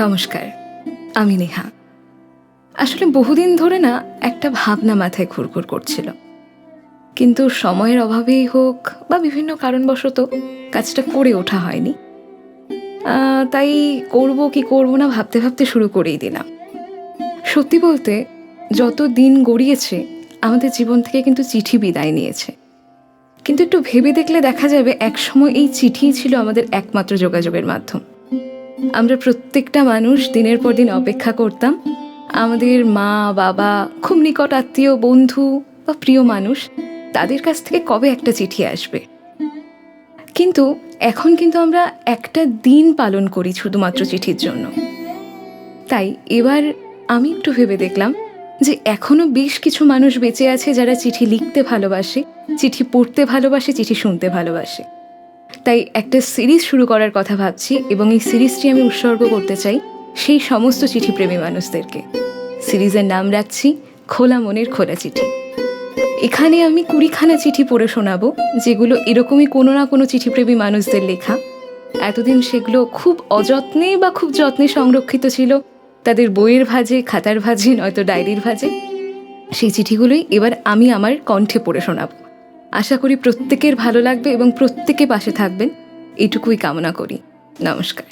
নমস্কার, আমি নেহা। আসলে বহুদিন ধরে না একটা ভাবনা মাথায় ঘুরঘুর করছিল, কিন্তু সময়ের অভাবেই হোক বা বিভিন্ন কারণবশত কাজটা করে ওঠা হয়নি। তাই করব কি করব না ভাবতে ভাবতে শুরু করেই দিলাম। সত্যি বলতে, যত দিন গড়িয়েছে আমাদের জীবন থেকে কিন্তু চিঠি বিদায় নিয়েছে, কিন্তু একটু ভেবে দেখলে দেখা যাবে একসময় এই চিঠিই ছিল আমাদের একমাত্র যোগাযোগের মাধ্যম। আমরা প্রত্যেকটা মানুষ দিনের পর দিন অপেক্ষা করতাম আমাদের মা বাবা, খুব নিকট আত্মীয়, বন্ধু বা প্রিয় মানুষ, তাদের কাছ থেকে কবে একটা চিঠি আসবে। কিন্তু এখন কিন্তু আমরা একটা দিন পালন করি শুধুমাত্র চিঠির জন্য। তাই এবার আমি একটু ভেবে দেখলাম যে এখনো বেশ কিছু মানুষ বেঁচে আছে যারা চিঠি লিখতে ভালোবাসে, চিঠি পড়তে ভালোবাসে, চিঠি শুনতে ভালোবাসে। তাই একটা সিরিজ শুরু করার কথা ভাবছি, এবং এই সিরিজটি আমি উৎসর্গ করতে চাই সেই সমস্ত চিঠিপ্রেমী মানুষদেরকে। সিরিজের নাম রাখছি খোলা মনের খোলা চিঠি। এখানে আমি 20খানা চিঠি পড়ে শোনাবো, যেগুলো এরকমই কোনো না কোনো চিঠিপ্রেমী মানুষদের লেখা। এতদিন সেগুলো খুব অযত্নে বা খুব যত্নে সংরক্ষিত ছিল তাদের বইয়ের ভাঁজে, খাতার ভাঁজে, নয়তো ডায়েরির ভাঁজে। সেই চিঠিগুলোই এবার আমি আমার কণ্ঠে পড়ে শোনাবো। আশা করি প্রত্যেকের ভালো লাগবে এবং প্রত্যেকে পাশে থাকবেন, এটুকুই কামনা করি। নমস্কার।